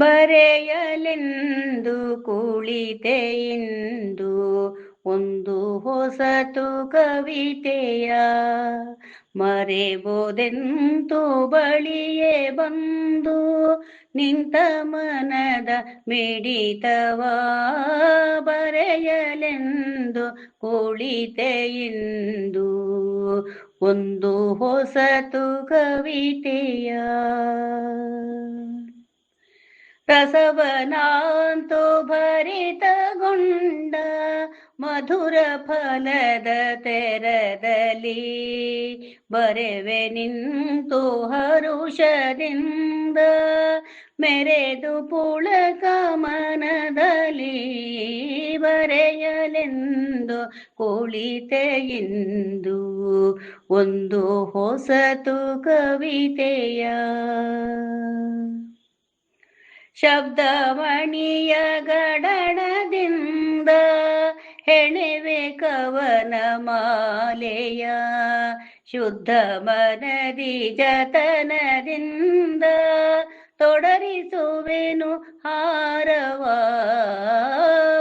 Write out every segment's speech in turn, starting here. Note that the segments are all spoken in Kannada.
ಬರೆಯಲೆಂದು ಕುಳಿತೆ ಇಂದು ಒಂದು ಹೊಸತು ಕವಿತೆಯ, ಮರೆಬೋದೆಂತು ಬಳಿಯೇ ಬಂದು ನಿಂತ ಮನದ ಮಿಡಿತವ. ಬರೆಯಲೆಂದು ಕುಳಿತೆ ಇಂದು ಒಂದು ಹೊಸತು ಕವಿತೆಯ. ರಸವನಾಂತು ಭರಿತಗೊಂಡ ಮಧುರ ಫಲದ ತೆರದಲ್ಲಿ, ಬರೆವೆ ನಿಂತು ಹರುಷದಿಂದ ಮೆರೆದು ಪುಳಕ ಮನದಲ್ಲಿ. ಬರೆಯಲೆಂದು ಕುಳಿತೆ ಇಂದು ಒಂದು ಹೊಸತು ಕವಿತೆಯ. ಶಬ್ದಮಣಿಯ ಗಡಣದಿಂದ ಹೆಣೆವೆ ಕವನ ಮಾಲೆಯ, ಶುದ್ಧ ಮನದಿ ಜತನದಿಂದ ತೊಡರಿಸುವೆನು ಹಾರವ.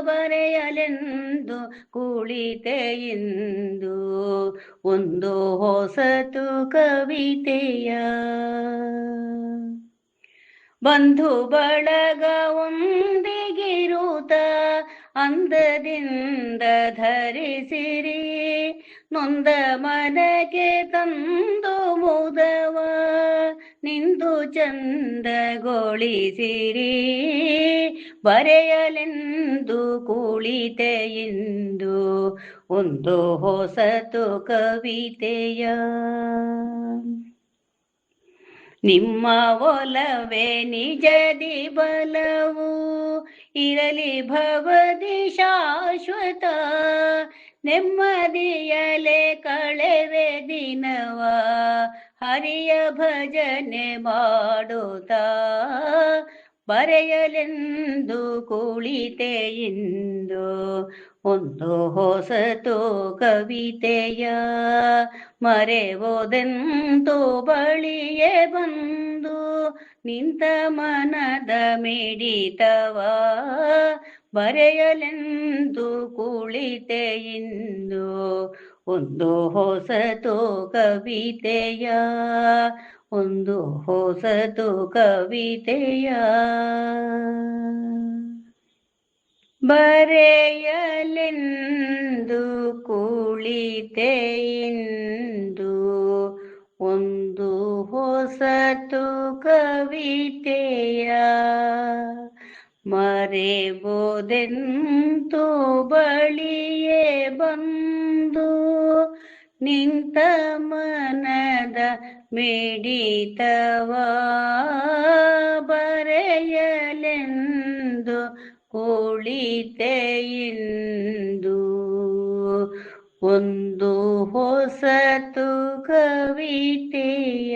ಬರೆಯಲೆಂದು ಕುಳಿತೆ ಇಂದು ಒಂದು ಹೊಸತು ಕವಿತೆಯ. ಬಂಧು ಬಳಗ ಒಂದಿಗಿರುತ್ತ ಅಂದದಿಂದ ಧರಿಸಿರಿ, ನೊಂದ ಮನಕ್ಕೆ ತಂದು ಮುದವ ನಿಂದು ಚಂದಗೊಳಿಸಿರಿ. ಬರೆಯಲೆಂದು ಕುಳಿತೆ ಇಂದು ಒಂದು ಹೊಸತು ಕವಿತೆಯ. ನಿಮ್ಮ ಒಲವೇ ನಿಜದಿ ಬಲವು ಇರಲಿ ಭವದಿ ಶಾಶ್ವತ, ನೆಮ್ಮದಿಯಲೆ ಕಳೆವೆ ದಿನವ ಹರಿಯ ಭಜನೆ ಮಾಡುತ್ತಾ. ಬರೆಯಲೆಂದು ಕುಳಿತೆ ಇಂದು ಒಂದು ಹೊಸತು ಕವಿತೆಯ, ಮರೆಬೋದೆಂತು ಬಳಿಯೇ ಬಂದು ನಿಂತ ಮನದ ಮಿಡಿತವ. ಬರೆಯಲೆಂದು ಕುಳಿತೆ ಇಂದು ಒಂದು ಹೊಸತು ಕವಿತೆಯ, ಒಂದು ಹೊಸತು ಕವಿತೆಯ. ಬರೆಯಲೆಂದು ಕುಳಿತೆ ಇಂದು ಒಂದು ಹೊಸತು ಕವಿತೆಯ, ಮರೆಬೋದೆಂತು ಬಳಿಯೇ ಬಂದು ನಿಂತ ಮನದ ಮಿಡಿತವ. ಬರೆಯಲೆಂದು ಕುಳಿತೆ ಇಂದು ಒಂದು ಹೊಸತು ಕವಿತೆಯ.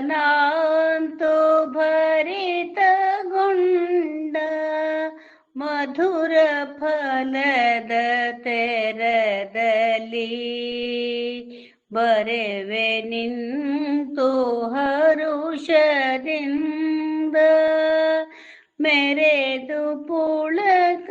ರಸವನಾಂತು ಭರಿತಗೊಂಡ ಮಧುರ ಫಲದ ತೆರದಲ್ಲಿ, ಬರೆವೆ ನಿಂತು ಹರುಷದಿಂದ ಮೆರೆದು ಪುಳಕ